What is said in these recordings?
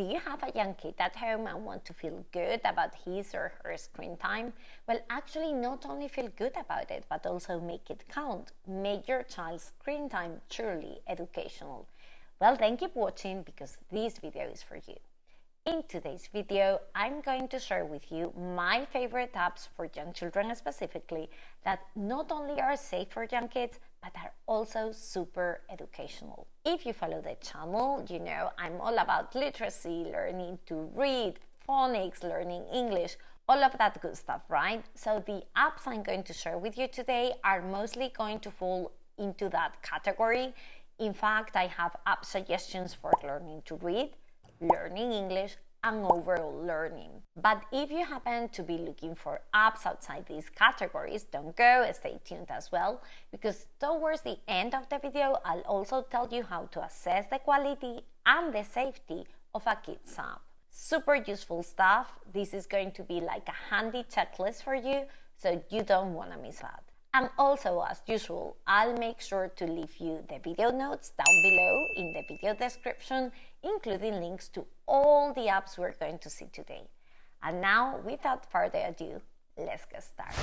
Do you have a young kid at home and want to feel good about his or her screen time? Well, actually not only feel good about it, but also make it count. Make your child's screen time truly educational. Well, then keep watching because this video is for you. In today's video, I'm going to share with you my favorite apps for young children specifically that not only are safe for young kids, but are also super educational. If you follow the channel, you know I'm all about literacy, learning to read, phonics, learning English, all of that good stuff, right? So the apps I'm going to share with you today are mostly going to fall into that category. In fact, I have app suggestions for learning to read, learning English, and overall learning. But if you happen to be looking for apps outside these categories, don't go, stay tuned as well, because towards the end of the video, I'll also tell you how to assess the quality and the safety of a kid's app. Super useful stuff. This is going to be like a handy checklist for you, so you don't want to miss that. And also, as usual, I'll make sure to leave you the video notes down below in the video description, including links to all the apps we're going to see today. And now, without further ado, let's get started.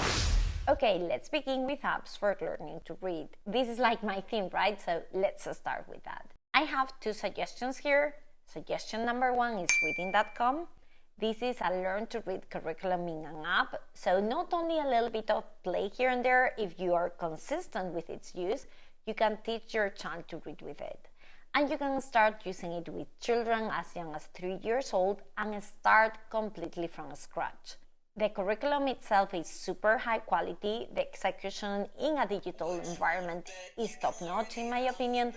Okay, let's begin with apps for learning to read. This is like my theme, right? So let's start with that. I have two suggestions here. Suggestion number one is Readingcom. This is a learn to read curriculum in an app, so not only a little bit of play here and there, if you are consistent with its use, you can teach your child to read with it. And you can start using it with children as young as 3 years old and start completely from scratch. The curriculum itself is super high quality, the execution in a digital environment is top-notch in my opinion,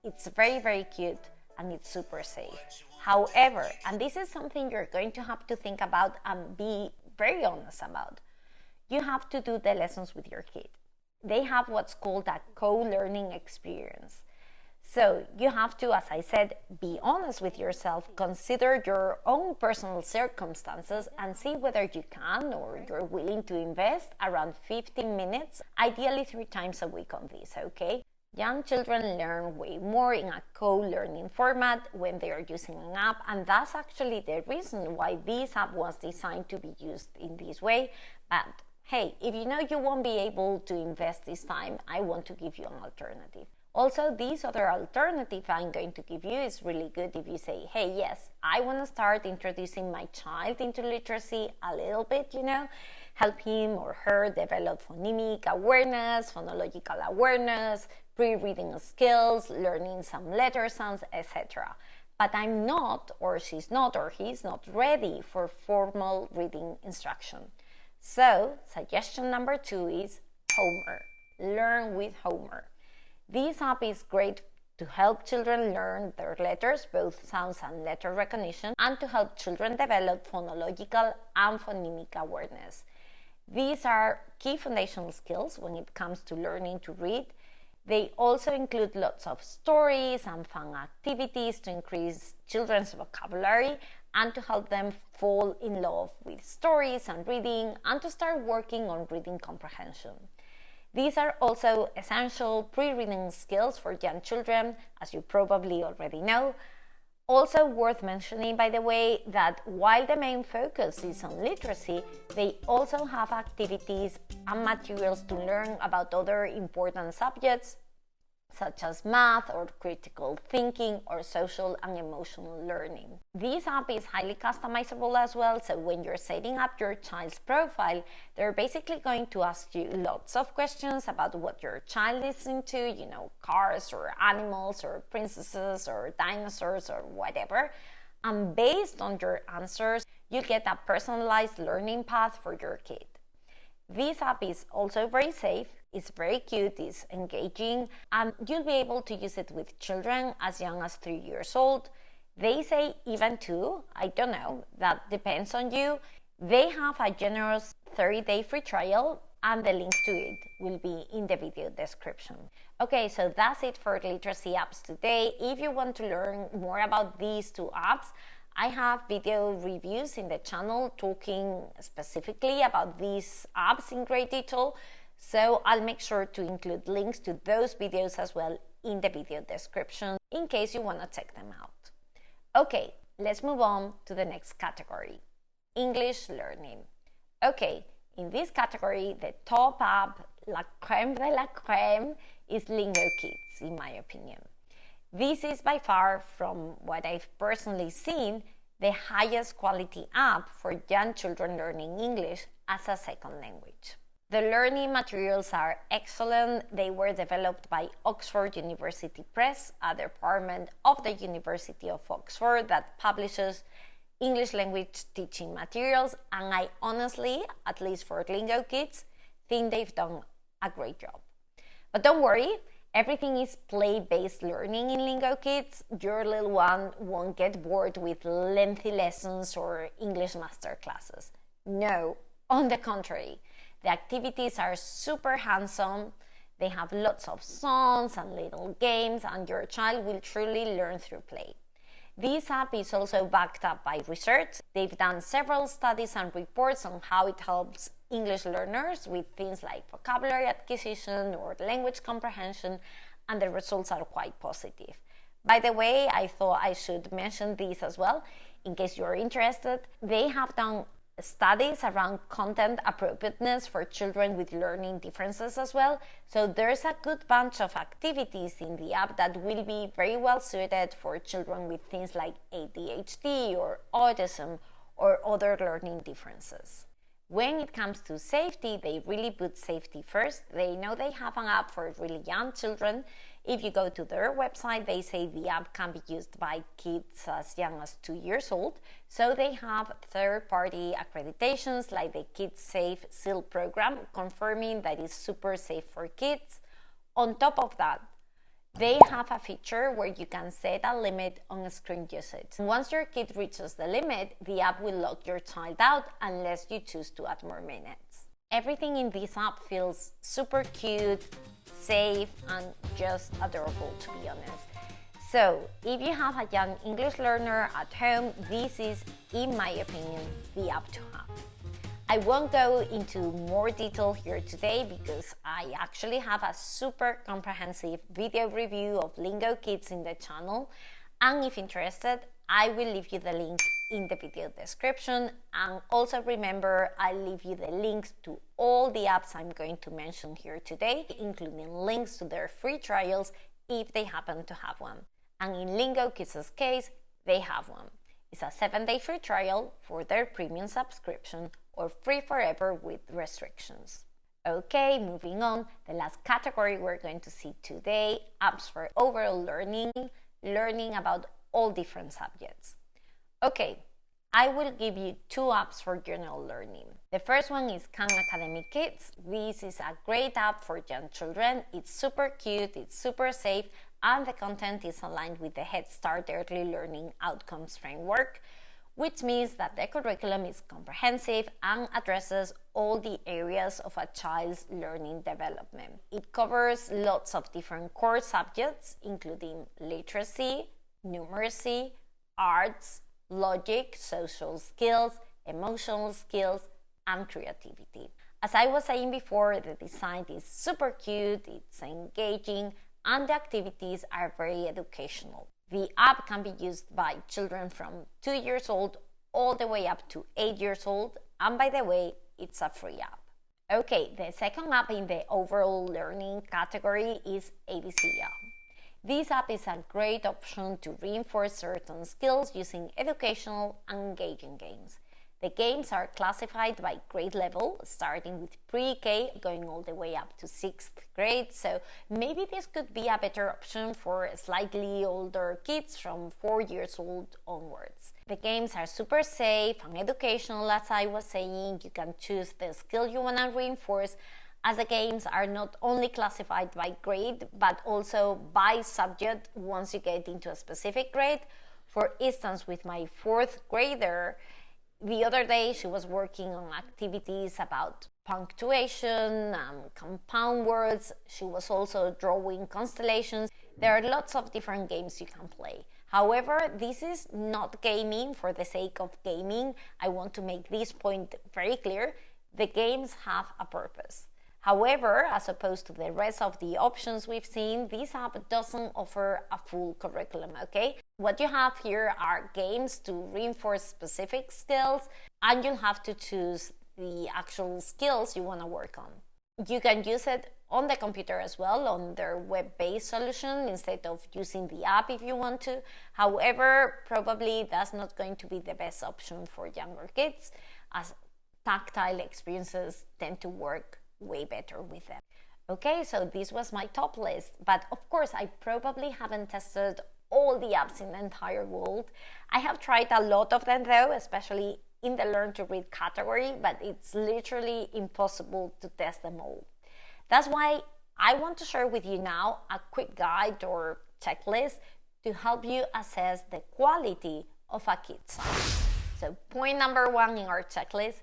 it's very, very cute, and it's super safe. However, and this is something you're going to have to think about and be very honest about, you have to do the lessons with your kid. They have what's called a co-learning experience. So you have to, as I said, be honest with yourself, consider your own personal circumstances and see whether you can or you're willing to invest around 15 minutes, ideally 3 times a week on this, okay? Young children learn way more in a co-learning format when they are using an app, and that's actually the reason why this app was designed to be used in this way. But hey, if you know you won't be able to invest this time, I want to give you an alternative. Also, this other alternative I'm going to give you is really good if you say, hey, yes, I want to start introducing my child into literacy a little bit, you know, help him or her develop phonemic awareness, phonological awareness, pre-reading skills, learning some letter sounds, etc. But I'm not, or she's not, or he's not ready for formal reading instruction. So, suggestion number 2 is Homer. Learn with Homer. This app is great to help children learn their letters, both sounds and letter recognition, and to help children develop phonological and phonemic awareness. These are key foundational skills when it comes to learning to read. They also include lots of stories and fun activities to increase children's vocabulary and to help them fall in love with stories and reading and to start working on reading comprehension. These are also essential pre-reading skills for young children, as you probably already know. Also worth mentioning, by the way, that while the main focus is on literacy, they also have activities and materials to learn about other important subjects, such as math or critical thinking or social and emotional learning. This app is highly customizable as well, so when you're setting up your child's profile, they're basically going to ask you lots of questions about what your child is into, you know, cars or animals or princesses or dinosaurs or whatever. And based on your answers, you get a personalized learning path for your kid. This app is also very safe, it's very cute, it's engaging, and you'll be able to use it with children as young as 3 years old. They say even 2, I don't know, that depends on you. They have a generous 30-day free trial, and the link to it will be in the video description. Okay, so that's it for literacy apps today. If you want to learn more about these 2 apps, I have video reviews in the channel talking specifically about these apps in great detail, so I'll make sure to include links to those videos as well in the video description in case you want to check them out. Okay, let's move on to the next category, English learning. Okay, in this category, the top app, la creme de la creme, is Lingo Kids, in my opinion. This is by far, from what I've personally seen, the highest quality app for young children learning English as a second language. The learning materials are excellent. They were developed by Oxford University Press, a department of the University of Oxford that publishes English language teaching materials, and I honestly, at least for Lingo Kids, think they've done a great job. But don't worry, everything is play-based learning in Lingo Kids. Your little one won't get bored with lengthy lessons or English master classes. No, on the contrary. The activities are super hands-on. They have lots of songs and little games, and your child will truly learn through play. This app is also backed up by research. They've done several studies and reports on how it helps English learners with things like vocabulary acquisition or language comprehension, and the results are quite positive. By the way, I thought I should mention this as well, in case you're interested. They have done studies around content appropriateness for children with learning differences as well. So there's a good bunch of activities in the app that will be very well suited for children with things like ADHD or autism or other learning differences. When it comes to safety, they really put safety first. They know they have an app for really young children. If you go to their website, they say the app can be used by kids as young as 2 years old. So they have third-party accreditations like the Kids Safe Seal program, confirming that it's super safe for kids. On top of that, they have a feature where you can set a limit on screen usage. Once your kid reaches the limit, the app will lock your child out unless you choose to add more minutes. Everything in this app feels super cute, safe, and just adorable, to be honest. So, if you have a young English learner at home, this is, in my opinion, the app to have. I won't go into more detail here today because I actually have a super comprehensive video review of Lingo Kids in the channel, and if interested, I will leave you the link in the video description. And also remember, I'll leave you the links to all the apps I'm going to mention here today, including links to their free trials if they happen to have one. And in Lingo Kids' case, they have one. It's a 7-day free trial for their premium subscription, or free forever with restrictions. Okay, moving on, the last category we're going to see today, apps for overall learning about all different subjects. Okay, I will give you 2 apps for general learning. The first one is Khan Academy Kids. This is a great app for young children. It's super cute, it's super safe, and the content is aligned with the Head Start Early Learning Outcomes framework, which means that the curriculum is comprehensive and addresses all the areas of a child's learning development. It covers lots of different core subjects, including literacy, numeracy, arts, logic, social skills, emotional skills, and creativity. As I was saying before, the design is super cute, it's engaging, and the activities are very educational. The app can be used by children from 2 years old all the way up to 8 years old, and by the way, it's a free app. Okay, the second app in the overall learning category is Abcl. This app is a great option to reinforce certain skills using educational and engaging games. The games are classified by grade level, starting with pre-K, going all the way up to 6th grade, so maybe this could be a better option for slightly older kids from 4 years old onwards. The games are super safe and educational, as I was saying. You can choose the skill you want to reinforce, as the games are not only classified by grade, but also by subject once you get into a specific grade. For instance, with my 4th grader, the other day she was working on activities about punctuation and compound words. She was also drawing constellations. There are lots of different games you can play. However, this is not gaming for the sake of gaming. I want to make this point very clear. The games have a purpose. However, as opposed to the rest of the options we've seen, this app doesn't offer a full curriculum, okay? What you have here are games to reinforce specific skills, and you'll have to choose the actual skills you want to work on. You can use it on the computer as well, on their web-based solution, instead of using the app if you want to. However, probably that's not going to be the best option for younger kids, as tactile experiences tend to work way better with them. Okay, so this was my top list, but of course I probably haven't tested all the apps in the entire world. I have tried a lot of them though, especially in the Learn to Read category, but it's literally impossible to test them all. That's why I want to share with you now a quick guide or checklist to help you assess the quality of a kid's app. So point number 1 in our checklist: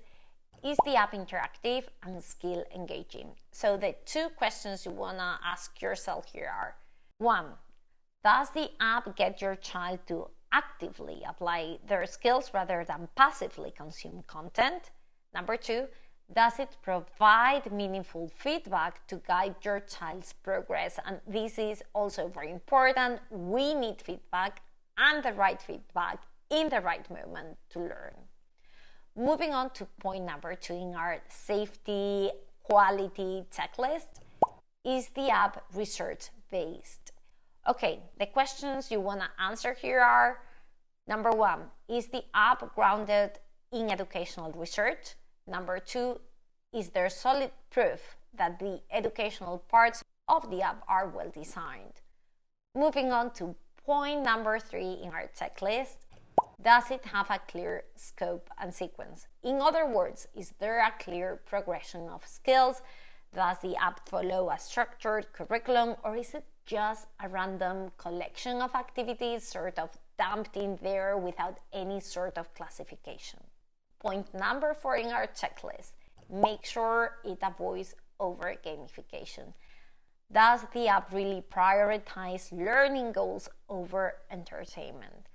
is the app interactive and skill engaging? So the 2 questions you want to ask yourself here are: 1, does the app get your child to actively apply their skills rather than passively consume content? Number 2, does it provide meaningful feedback to guide your child's progress? And this is also very important. We need feedback, and the right feedback in the right moment to learn. Moving on to point number 2 in our safety quality checklist: is the app research-based? Okay, the questions you want to answer here are: number 1, is the app grounded in educational research? Number 2, is there solid proof that the educational parts of the app are well designed? Moving on to point number 3 in our checklist: does it have a clear scope and sequence? In other words, is there a clear progression of skills? Does the app follow a structured curriculum, or is it just a random collection of activities sort of dumped in there without any sort of classification? Point number 4 in our checklist: make sure it avoids over gamification. Does the app really prioritize learning goals over entertainment?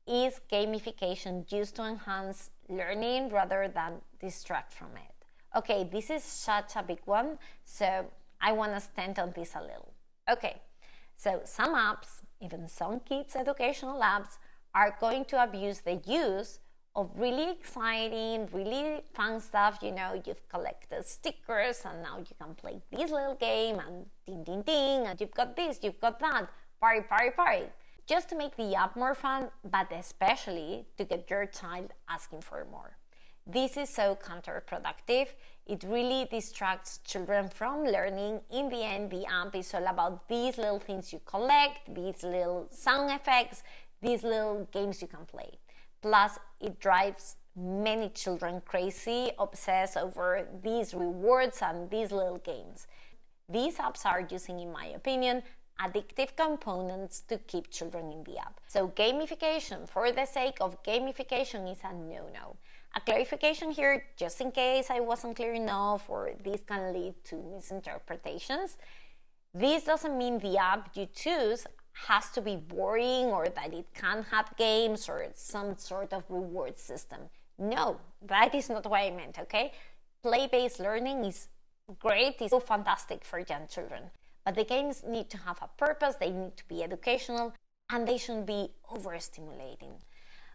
Is gamification used to enhance learning rather than distract from it? Okay, this is such a big one, so I want to stand on this a little. Okay, so some apps, even some kids' educational apps, are going to abuse the use of really exciting, really fun stuff. You know, you've collected stickers and now you can play this little game and ding, ding, ding, and you've got this, you've got that, party, party, party. Just to make the app more fun, but especially to get your child asking for more. This is so counterproductive. It really distracts children from learning. In the end, the app is all about these little things you collect, these little sound effects, these little games you can play. Plus, it drives many children crazy, obsessed over these rewards and these little games. These apps are using, in my opinion, addictive components to keep children in the app. So gamification for the sake of gamification is a no-no. A clarification here, just in case I wasn't clear enough or this can lead to misinterpretations. This doesn't mean the app you choose has to be boring or that it can't have games or some sort of reward system. No, that is not what I meant, okay? Play-based learning is great, it's so fantastic for young children. But the games need to have a purpose, they need to be educational, and they shouldn't be overstimulating.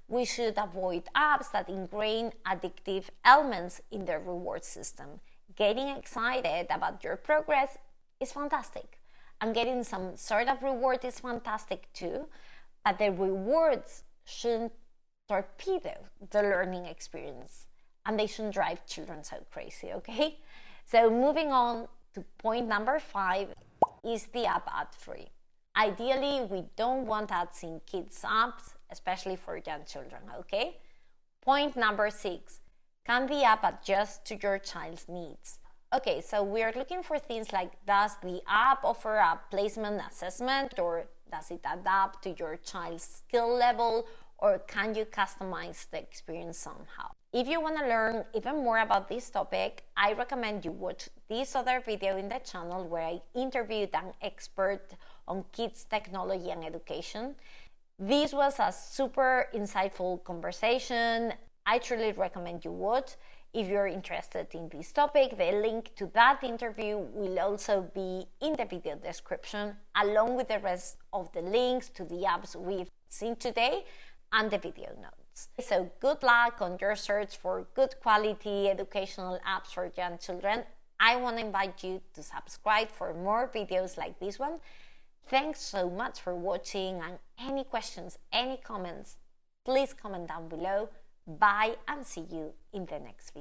We should avoid apps that ingrain addictive elements in their reward system. Getting excited about your progress is fantastic, and getting some sort of reward is fantastic too, but the rewards shouldn't torpedo the learning experience, and they shouldn't drive children so crazy, okay? So moving on to point number 5, is the app ad-free? Ideally, we don't want ads in kids' apps, especially for young children, okay? Point number 6, can the app adjust to your child's needs? Okay, so we are looking for things like, does the app offer a placement assessment, or does it adapt to your child's skill level, or can you customize the experience somehow? If you want to learn even more about this topic, I recommend you watch this other video in the channel where I interviewed an expert on kids, technology and education. This was a super insightful conversation. I truly recommend you watch. If you're interested in this topic, the link to that interview will also be in the video description, along with the rest of the links to the apps we've seen today and the video notes. So good luck on your search for good quality educational apps for young children. I want to invite you to subscribe for more videos like this one. Thanks so much for watching, and any questions, any comments, please comment down below. Bye and see you in the next video.